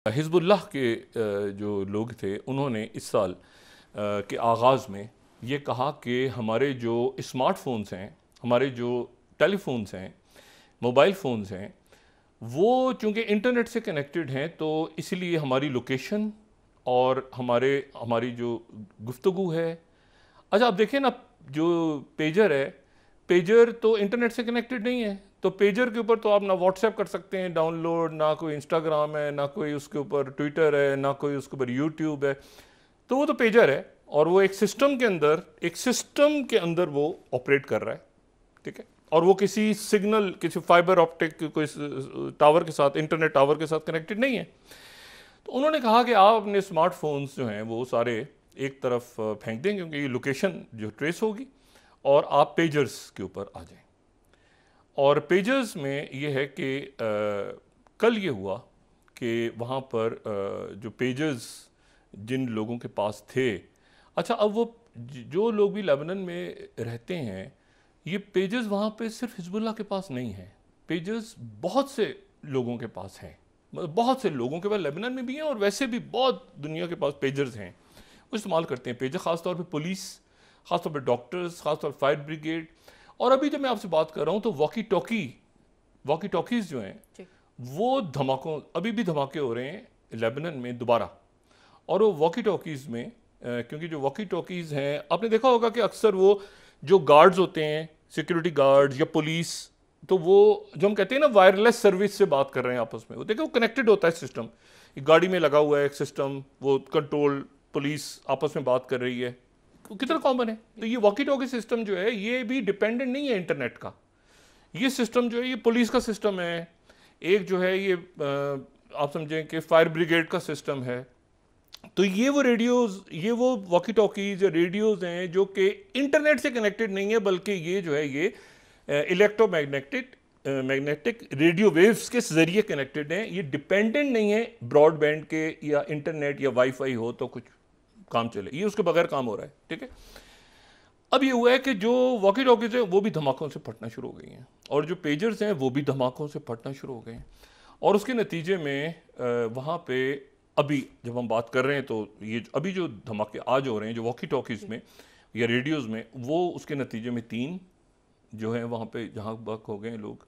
Hezbollah के जो लोग थे उन्होंने इस साल के आगाज़ में ये कहा कि हमारे जो स्मार्टफोन्स हैं, हमारे जो टेलीफोन्स हैं, मोबाइल फ़ोन्स हैं, वो चूँकि इंटरनेट से कनेक्टेड हैं तो इसलिए हमारी लोकेशन और हमारी जो गुफ्तगू है। अच्छा, आप देखें ना, जो पेजर है, पेजर तो इंटरनेट से कनेक्टेड नहीं है, तो पेजर के ऊपर तो आप ना व्हाट्सएप कर सकते हैं डाउनलोड, ना कोई इंस्टाग्राम है, ना कोई उसके ऊपर ट्विटर है, ना कोई उसके ऊपर यूट्यूब है। तो वो तो पेजर है और वो एक सिस्टम के अंदर वो ऑपरेट कर रहा है, ठीक है, और वो किसी फाइबर ऑप्टिक कोई टावर के साथ, इंटरनेट टावर के साथ कनेक्टेड नहीं है। तो उन्होंने कहा कि आप अपने स्मार्टफोन्स जो हैं वो सारे एक तरफ फेंक दें, क्योंकि ये लोकेशन जो ट्रेस होगी, और आप पेजर्स के ऊपर आ जाएं। और पेजर्स में ये है कि कल ये हुआ कि वहाँ पर जो पेजर्स जिन लोगों के पास थे, अच्छा, अब वो जो लोग भी लेबनान में रहते हैं, ये पेजर्स वहाँ पे सिर्फ हिजबुल्लाह के पास नहीं है, पेजर्स बहुत से लोगों के पास हैं, मतलब बहुत से लोगों के पास लेबनान में भी हैं और वैसे भी बहुत दुनिया के पास पेजर्स हैं, वो इस्तेमाल करते हैं पेजर, ख़ासतौर पे पुलिस, ख़ासतौर पे डॉक्टर्स, ख़ासतौर फायर ब्रिगेड। और अभी जब मैं आपसे बात कर रहा हूँ तो वॉकी टॉकीज़ जो हैं वो अभी भी धमाके हो रहे हैं लेबनान में दोबारा। और वो वॉकी टॉकीज़ में क्योंकि जो वॉकी टॉकीज़ हैं, आपने देखा होगा कि अक्सर वो जो गार्ड्स होते हैं, सिक्योरिटी गार्ड्स या पुलिस, तो वो जो हम कहते हैं ना वायरलेस सर्विस से बात कर रहे हैं आपस में, वो देखो कनेक्टेड होता है सिस्टम, गाड़ी में लगा हुआ है एक सिस्टम, वो कंट्रोल पुलिस आपस में बात कर रही है, कितना कॉमन है। तो ये वॉकी टॉकी सिस्टम जो है ये भी डिपेंडेंट नहीं है इंटरनेट का। ये सिस्टम जो है ये पुलिस का सिस्टम है, एक जो है ये आप समझें कि फायर ब्रिगेड का सिस्टम है। तो ये वो वॉकी टॉकीज या रेडियोज हैं जो कि इंटरनेट से कनेक्टेड नहीं है, बल्कि ये जो है ये मैग्नेटिक रेडियो वेव्स के जरिए कनेक्टेड हैं। ये डिपेंडेंट नहीं है ब्रॉडबैंड के या इंटरनेट या वाईफाई हो तो कुछ काम चले, ये उसके बगैर काम हो रहा है, ठीक है। अब ये हुआ है कि जो वॉकी टॉकीज हैं वो भी धमाकों से फटना शुरू हो गई हैं, और जो पेजर्स हैं वो भी धमाकों से फटना शुरू हो गए हैं। और उसके नतीजे में वहाँ पे अभी जब हम बात कर रहे हैं तो ये अभी जो धमाके आज हो रहे हैं जो वॉकी टॉकीज में या रेडियोज़ में, वो उसके नतीजे में 3 जो है वहाँ पे जहाँ बक हो गए लोग।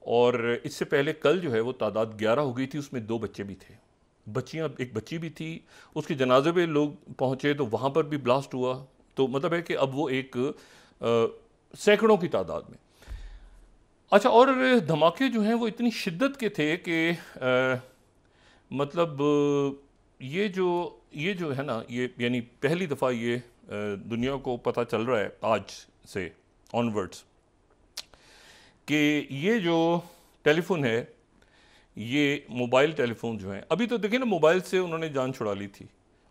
और इससे पहले कल जो है वो तादाद 11 हो गई थी, उसमें 2 बच्चे भी थे, एक बच्ची भी थी, उसके जनाजे पे लोग पहुँचे तो वहाँ पर भी ब्लास्ट हुआ। तो मतलब है कि अब वो एक सैकड़ों की तादाद में। अच्छा, और धमाके जो हैं वो इतनी शिद्दत के थे कि मतलब ये जो है ना, ये यानी पहली दफ़ा ये दुनिया को पता चल रहा है आज से ऑनवर्ड्स कि ये जो टेलीफोन है, ये मोबाइल टेलीफोन जो हैं, अभी तो देखिए ना मोबाइल से उन्होंने जान छुड़ा ली थी,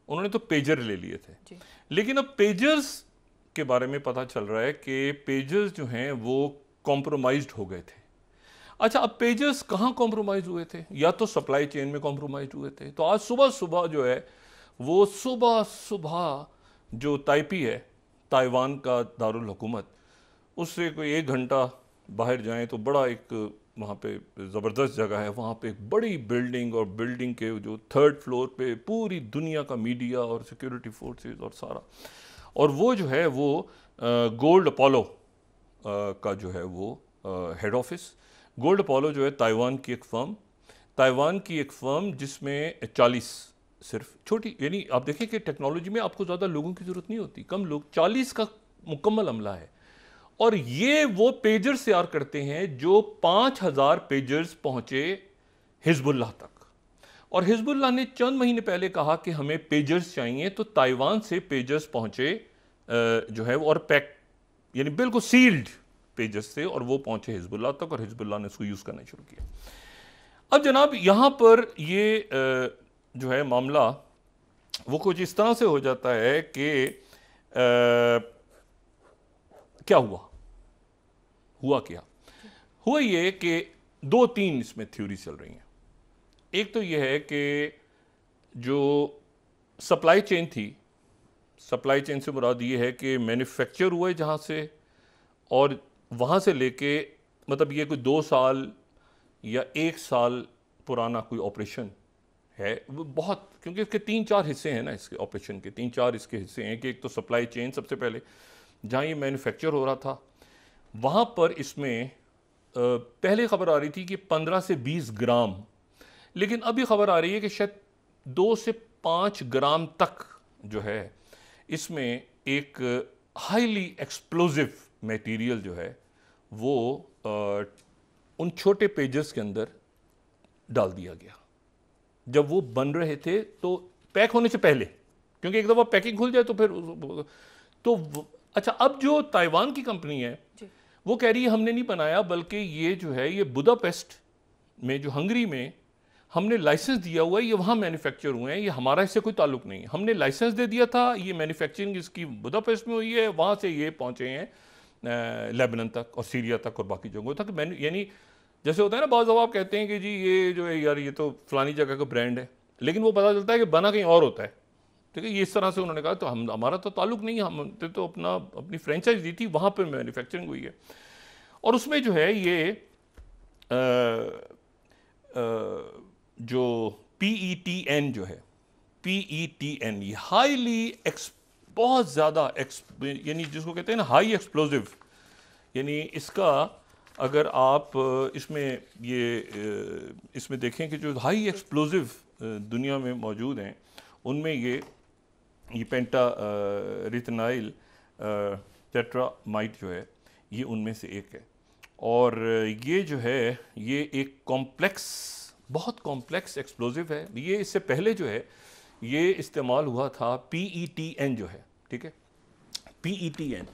उन्होंने तो पेजर ले लिए थे, लेकिन अब पेजर्स के बारे में पता चल रहा है कि पेजर्स जो हैं वो कॉम्प्रोमाइज्ड हो गए थे। अच्छा, अब पेजर्स कहाँ कॉम्प्रोमाइज़ हुए थे? या तो सप्लाई चेन में कॉम्प्रोमाइज़ हुए थे। तो आज सुबह जो है वो सुबह जो ताइपी है, ताइवान का दारुल हुकूमत, उससे कोई 1 घंटा बाहर जाएं तो बड़ा एक वहाँ पे ज़बरदस्त जगह है, वहाँ पे एक बड़ी बिल्डिंग, और बिल्डिंग के जो 3rd फ्लोर पे पूरी दुनिया का मीडिया और सिक्योरिटी फोर्सेस और सारा, और वो जो है वो गोल्ड अपोलो का जो है वो हेड ऑफिस। गोल्ड अपोलो जो है ताइवान की एक फ़र्म जिसमें 40 सिर्फ छोटी, यानी आप देखें कि टेक्नोलॉजी में आपको ज़्यादा लोगों की ज़रूरत नहीं होती, कम लोग, 40 का मुकम्मल अमला है। और ये वो पेजर्स तैयार करते हैं जो 5000 पेजर्स पहुंचे हिजबुल्लाह तक। और हिजबुल्लाह ने चंद महीने पहले कहा कि हमें पेजर्स चाहिए, तो ताइवान से पेजर्स पहुंचे जो है, और पैक यानी बिल्कुल सील्ड पेजर्स से, और वो पहुंचे हिजबुल्लाह तक, और हिजबुल्लाह ने उसको यूज़ करना शुरू किया। अब जनाब यहाँ पर ये जो है मामला वो कुछ इस तरह से हो जाता है कि क्या हुआ ये कि 2-3 इसमें थ्योरी चल रही हैं। एक तो ये है कि जो सप्लाई चेन थी, सप्लाई चेन से मुराद ये है कि मैन्युफैक्चर हुआ है जहाँ से, और वहाँ से लेके मतलब ये कोई 2 साल या 1 साल पुराना कोई ऑपरेशन, है वो बहुत, क्योंकि इसके 3-4 हिस्से हैं ना, इसके ऑपरेशन के 3-4 इसके हिस्से हैं कि एक तो सप्लाई चेन, सबसे पहले जहाँ ये मैन्युफैक्चर हो रहा था वहाँ पर इसमें पहले खबर आ रही थी कि 15 से 20 ग्राम, लेकिन अभी खबर आ रही है कि शायद 2 से 5 ग्राम तक जो है इसमें एक हाईली एक्सप्लोजिव मटेरियल जो है वो उन छोटे पेजेस के अंदर डाल दिया गया जब वो बन रहे थे, तो पैक होने से पहले, क्योंकि एक दफ़ा पैकिंग खुल जाए तो फिर अच्छा, अब जो ताइवान की कंपनी है वो कह रही है हमने नहीं बनाया, बल्कि ये जो है ये बुदापेस्ट में, जो हंगरी में हमने लाइसेंस दिया हुआ है, ये वहाँ मैन्युफैक्चर हुए हैं, ये हमारा इससे कोई ताल्लुक नहीं है, हमने लाइसेंस दे दिया था, ये मैन्युफैक्चरिंग इसकी बुदापेस्ट में हुई है, वहाँ से ये पहुँचे हैं लेबनान तक और सीरिया तक और बाकी जगहों तक। यानी जैसे होता है ना, बाज़ दफ़ा आप कहते हैं कि जी ये जो है यार ये तो फलानी जगह का ब्रांड है, लेकिन वो पता चलता है कि बना कहीं और होता है। ठीक है, ये इस तरह से उन्होंने कहा, तो हमारा तो ताल्लुक नहीं है, हमने तो अपनी फ्रेंचाइज दी थी, वहाँ पर मैन्युफैक्चरिंग हुई है। और उसमें जो है ये जो PETN जो है, PETN, ये हाईली बहुत ज़्यादा यानी जिसको कहते हैं ना हाई एक्सप्लोजिव, यानी इसका अगर आप इसमें देखें कि जो हाई एक्सप्लोजिव दुनिया में मौजूद हैं उनमें ये पेंटा रिथनाइल टेट्रामाइट जो है ये उनमें से एक है। और ये जो है ये एक बहुत कॉम्प्लेक्स एक्सप्लोजिव है। ये इससे पहले जो है ये इस्तेमाल हुआ था PETN जो है, ठीक है, PETN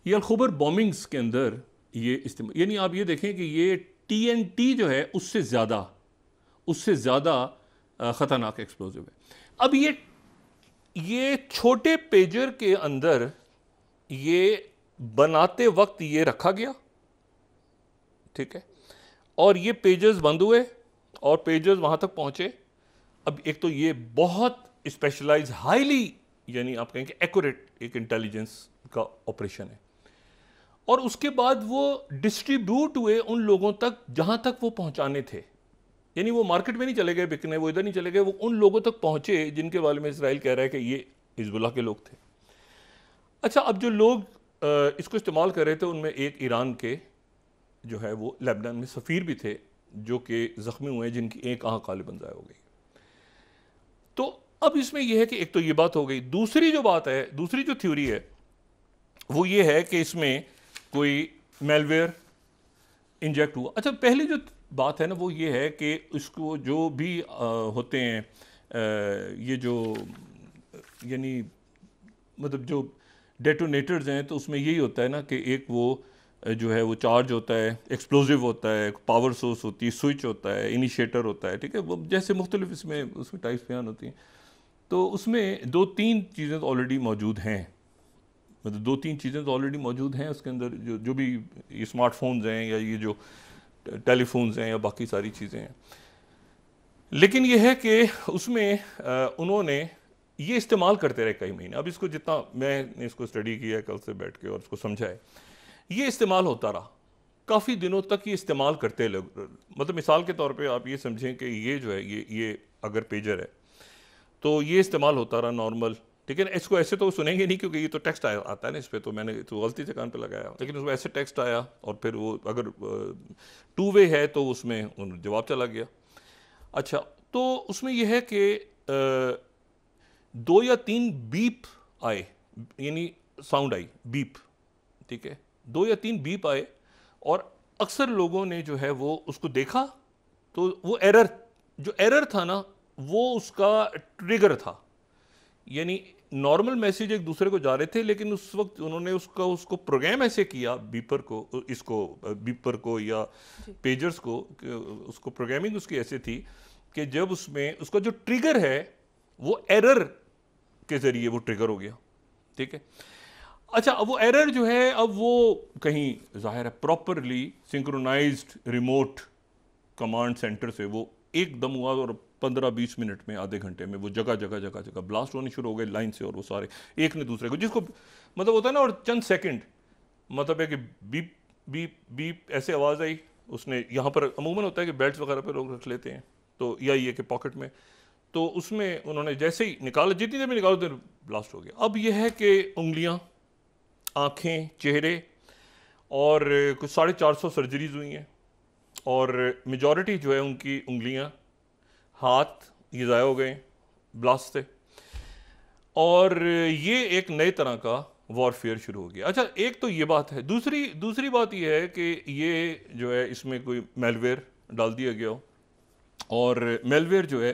ये अल-खुबर बॉम्बिंग्स के अंदर ये इस्तेमाल, यानी आप ये देखें कि ये TNT जो है उससे ज़्यादा ख़तरनाक एक्सप्लोजिव है। अब ये छोटे पेजर के अंदर ये बनाते वक्त ये रखा गया, ठीक है, और ये पेजेस बंद हुए और पेजेस वहाँ तक पहुँचे। अब एक तो ये बहुत स्पेशलाइज हाईली, यानी आप कहेंगे एक्यूरेट एक इंटेलिजेंस का ऑपरेशन है, और उसके बाद वो डिस्ट्रीब्यूट हुए उन लोगों तक जहाँ तक वो पहुँचाने थे, यानी वो मार्केट में नहीं चले गए बिकने, वो इधर नहीं चले गए, वो उन लोगों तक पहुँचे जिनके बारे में इजराइल कह रहा है कि ये हिजबुल्लाह के लोग थे। अच्छा, अब जो लोग इसको इस्तेमाल कर रहे थे उनमें एक ईरान के जो है वो लेबनान में सफ़ीर भी थे जो कि ज़ख्मी हुए, जिनकी एक आँख गालिबन ज़ाया हो गई। तो अब इसमें यह है कि एक तो ये बात हो गई, दूसरी जो बात है, दूसरी जो थ्योरी है वो ये है कि इसमें कोई मेलवेयर इंजेक्ट हुआ। अच्छा, पहली जो बात है ना वो ये है कि इसको जो भी होते हैं ये जो यानी मतलब जो डेटोनेटर्स हैं, तो उसमें यही होता है ना कि एक वो जो है वो चार्ज होता है, एक्सप्लोजिव होता है, पावर सोर्स होती है, स्विच होता है, इनिशिएटर होता है, ठीक है, वो जैसे मुख्तलिफ उसमें टाइप्स बयान होती हैं। तो उसमें 2-3 चीज़ें तो ऑलरेडी मौजूद हैं, मतलब 2-3 चीज़ें तो ऑलरेडी मौजूद हैं उसके अंदर, जो भी ये स्मार्टफोन्स हैं या ये जो टेलीफोन्स हैं या बाकी सारी चीज़ें हैं। लेकिन ये है कि उसमें उन्होंने ये इस्तेमाल करते रहे कई महीने। अब इसको जितना मैंने इसको स्टडी किया कल से बैठ के और इसको समझा है, ये इस्तेमाल होता रहा काफ़ी दिनों तक, ये इस्तेमाल करते लोग। मतलब मिसाल के तौर पे आप ये समझें कि ये जो है ये अगर पेजर है तो ये इस्तेमाल होता रहा नॉर्मल, ठीक है। इसको ऐसे तो सुनेंगे नहीं क्योंकि ये तो टेक्स्ट आता है ना इस पर, तो मैंने तो गलती से कान पे लगाया, लेकिन उसमें ऐसे टेक्स्ट आया और फिर वो अगर 2 वे है तो उसमें जवाब चला गया। अच्छा, तो उसमें यह है कि 2 या 3 बीप आए, यानी साउंड आई बीप, ठीक है, 2 या 3 बीप आए और अक्सर लोगों ने जो है वो उसको देखा, तो वो एरर था ना, वो उसका ट्रिगर था। यानी नॉर्मल मैसेज एक दूसरे को जा रहे थे, लेकिन उस वक्त उन्होंने उसको प्रोग्राम ऐसे किया, बीपर को या पेजर्स को, उसको प्रोग्रामिंग उसकी ऐसे थी कि जब उसमें उसका जो ट्रिगर है वो एरर के ज़रिए वो ट्रिगर हो गया, ठीक है। अच्छा, अब वो एरर जो है, अब वो कहीं ज़ाहिर है properly synchronized remote command center से वो एकदम हुआ और 15-20 मिनट में, आधे घंटे में वो जगह ब्लास्ट होने शुरू हो गए लाइन से, और वो सारे एक ने दूसरे को, जिसको मतलब होता है ना, और चंद सेकंड मतलब है कि बीप बीप बीप ऐसे आवाज़ आई, उसने यहाँ पर अमूमन होता है कि बेल्ट वगैरह पे लोग रख लेते हैं, तो या ये कि पॉकेट में, तो उसमें उन्होंने जैसे ही निकाला, जितनी देर में निकालो तो ब्लास्ट हो गया। अब यह है कि उंगलियां, आँखें, चेहरे, और कुछ 450 सर्जरीज हुई हैं, और मेजॉरिटी जो है उनकी उंगलियां, हाथ ये ज़ाया हो गए ब्लास्ट से। और ये एक नए तरह का वॉरफेयर शुरू हो गया। अच्छा, एक तो ये बात है। दूसरी बात ये है कि ये जो है इसमें कोई मेलवेयर डाल दिया गया हो, और मेलवेयर जो है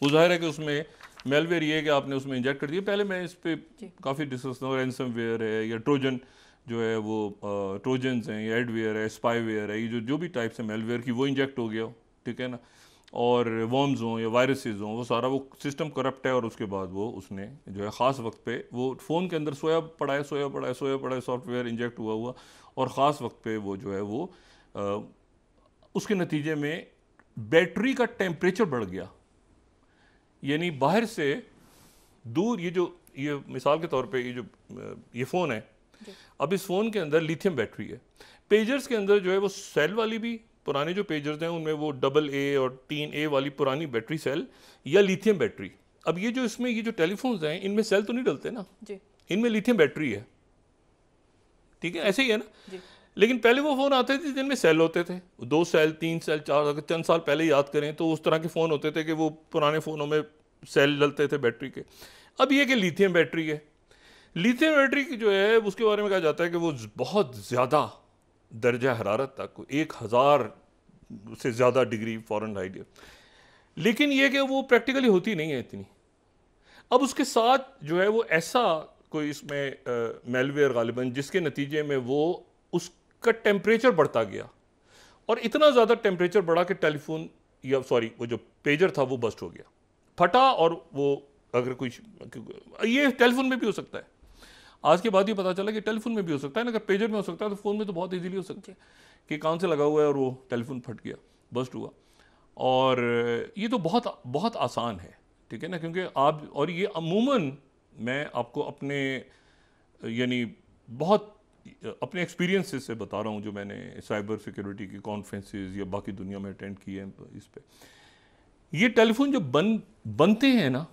वो ज़ाहिर है कि उसमें मेलवेयर ये है कि आपने उसमें इंजेक्ट कर दिया। पहले मैं इस पर काफ़ी डिस्कस करता हूँ, रैंसमवेयर है या ट्रोजन जो है वो ट्रोजन्स हैं या एडवेयर है, स्पाईवेयर है, ये जो भी टाइप्स है मेलवेयर की, वो इंजेक्ट हो गया हो, ठीक है ना, और वर्म्स हों या वायरसेस हों, वो सारा वो सिस्टम करप्ट है, और उसके बाद वो उसने जो है ख़ास वक्त पे वो फ़ोन के अंदर सोया पड़ा है सॉफ्टवेयर इंजेक्ट हुआ, और ख़ास वक्त पे वो जो है वो उसके नतीजे में बैटरी का टेम्परेचर बढ़ गया। यानी बाहर से दूर, ये मिसाल के तौर पे ये फ़ोन है, अब इस फ़ोन के अंदर लिथियम बैटरी है। पेजर्स के अंदर जो है वो सेल वाली भी, पुराने जो पेजर्स हैं उनमें वो AA और 3A वाली पुरानी बैटरी सेल या लिथियम बैटरी। अब ये जो टेलीफोन्स हैं इनमें सेल तो नहीं डलते ना, इनमें लिथियम बैटरी है, ठीक है, ऐसे ही है ना। लेकिन पहले वो फ़ोन आते थे जिनमें सेल होते थे, 2 सेल 3 सेल 4, अगर चंद साल पहले याद करें तो उस तरह के फ़ोन होते थे कि वो पुराने फ़ोनों में सेल डलते थे बैटरी के। अब ये कि लिथियम बैटरी है। लिथियम बैटरी की जो है उसके बारे में कहा जाता है कि वो बहुत ज़्यादा दर्जा हरारत तक, 1000 से ज़्यादा डिग्री फ़ारेनहाइट है, लेकिन ये कि वो प्रैक्टिकली होती नहीं है इतनी। अब उसके साथ जो है वो ऐसा कोई इसमें मेलवेयर गालिबन, जिसके नतीजे में वो उसका टेम्परेचर बढ़ता गया, और इतना ज़्यादा टेम्परेचर बढ़ा कि टेलीफोन या सॉरी वो जो पेजर था वो बस्ट हो गया, फटा। और वो अगर कोई, ये टेलीफोन में भी हो सकता है, आज के बाद ही पता चला कि टेलीफोन में भी हो सकता है ना। अगर पेजर में हो सकता है तो फ़ोन में तो बहुत इजीली हो सकता है कि कान से लगा हुआ है और वो टेलीफोन फट गया, बस्ट हुआ। और ये तो बहुत बहुत आसान है, ठीक है ना, क्योंकि आप, और ये अमूमन मैं आपको अपने यानी बहुत अपने एक्सपीरियंसेस से बता रहा हूँ, जो मैंने साइबर सिक्योरिटी की कॉन्फ्रेंसेस या बाकी दुनिया में अटेंड किए हैं इस पे। ये टेलीफोन जो बनते हैं ना,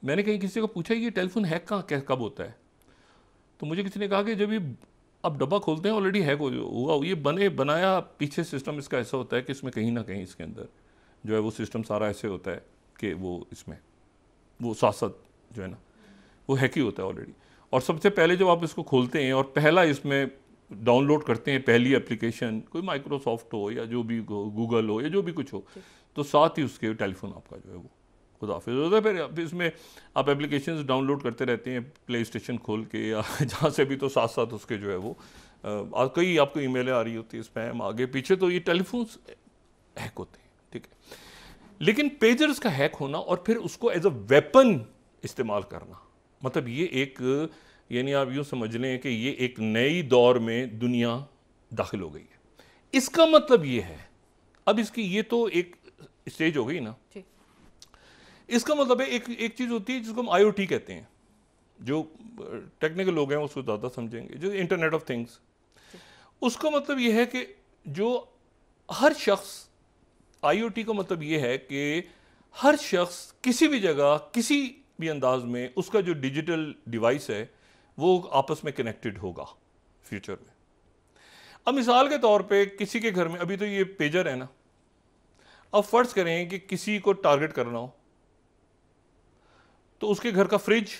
मैंने कहीं किसी को पूछा ये टेलीफोन हैक कब होता है, तो मुझे किसी ने कहा कि जब ये आप डब्बा खोलते हैं ऑलरेडी हैक हुआ। ये बनाया पीछे सिस्टम इसका ऐसा होता है कि इसमें कहीं ना कहीं इसके अंदर जो है वो सिस्टम सारा ऐसे होता है कि वो इसमें वो साथ जो है ना वो हैक ही होता है ऑलरेडी। और सबसे पहले जब आप इसको खोलते हैं और पहला इसमें डाउनलोड करते हैं पहली एप्लीकेशन, कोई माइक्रोसॉफ्ट हो या जो भी गूगल हो या जो भी कुछ हो, तो साथ ही उसके टेलीफोन आपका जो है वो खुदाफिज होता है। फिर इसमें आप एप्लीकेशंस डाउनलोड करते रहते हैं प्ले स्टेशन खोल के या जहाँ से भी, तो साथ साथ उसके जो है वो कई आपको ईमेलें आ रही होती है, स्पैम आगे पीछे, तो ये टेलीफोन्स हैक होते हैं, ठीक है। लेकिन पेजर्स का हैक होना और फिर उसको एज अ वेपन इस्तेमाल करना, मतलब ये एक, यानी आप यूँ समझ लें कि ये एक नई दौर में दुनिया दाखिल हो गई है। इसका मतलब ये है, अब इसकी ये तो एक स्टेज हो गई ना, इसका मतलब है एक चीज़ होती है जिसको हम IoT कहते हैं, जो टेक्निकल लोग हैं उसको ज़्यादा समझेंगे, जो इंटरनेट ऑफ थिंग्स। उसका मतलब ये है कि जो हर शख्स, IoT का मतलब ये है कि हर शख्स किसी भी जगह किसी भी अंदाज में उसका जो डिजिटल डिवाइस है वो आपस में कनेक्टेड होगा फ्यूचर में। अब मिसाल के तौर पे किसी के घर में, अभी तो ये पेजर है ना, अब फर्ज करें कि किसी को टारगेट करना हो, तो उसके घर का फ्रिज,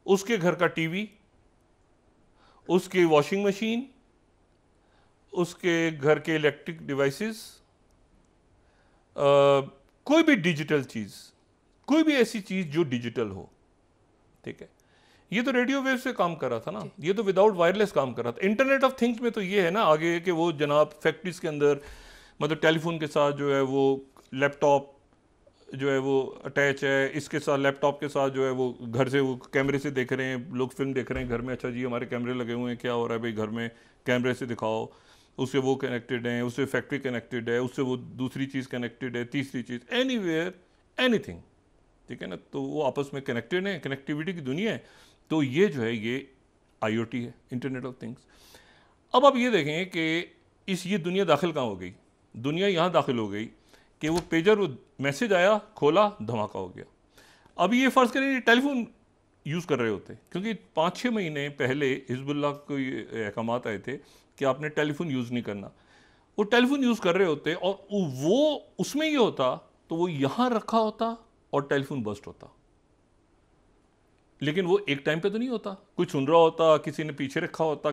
उसके घर का टीवी, उसकी वॉशिंग मशीन, उसके घर के इलेक्ट्रिक डिवाइसेस, कोई भी डिजिटल चीज़, कोई भी ऐसी चीज़ जो डिजिटल हो, ठीक है। ये तो रेडियो वेव से काम कर रहा था ना, ये तो विदाउट वायरलेस काम कर रहा था। इंटरनेट ऑफ थिंग्स में तो ये है ना आगे कि वो जनाब फैक्ट्रीज के अंदर, मतलब टेलीफोन के साथ जो है वो लैपटॉप जो है वो अटैच है, इसके साथ लैपटॉप के साथ जो है वो घर से वो कैमरे से देख रहे हैं, लोग फिल्म देख रहे हैं घर में, अच्छा जी हमारे कैमरे लगे हुए हैं, क्या हो रहा है भाई घर में, कैमरे से दिखाओ, उससे वो कनेक्टेड है, उससे फैक्ट्री कनेक्टेड है, उससे वो दूसरी चीज़ कनेक्टेड है, तीसरी चीज़, एनीवेयर एनीथिंग, ठीक है ना, तो वो आपस में कनेक्टेड है, कनेक्टिविटी की दुनिया है। तो ये जो है ये IoT है, इंटरनेट ऑफ थिंग्स। अब आप ये देखें कि ये दुनिया दाखिल कहाँ हो गई, दुनिया यहाँ दाखिल हो गई कि वो पेजर, वो मैसेज आया, खोला, धमाका हो गया। अब ये फ़र्ज़ करें टेलीफोन यूज़ कर रहे होते, क्योंकि 5-6 महीने पहले हिजबुल्लाह को ये अहकामात आए थे कि आपने टेलीफोन यूज़ नहीं करना। वो टेलीफोन यूज़ कर रहे होते और वो उसमें ये होता तो वो यहाँ रखा होता और टेलीफोन बस्ट होता। लेकिन वो एक टाइम पे तो नहीं होता, कोई सुन रहा होता, किसी ने पीछे रखा होता,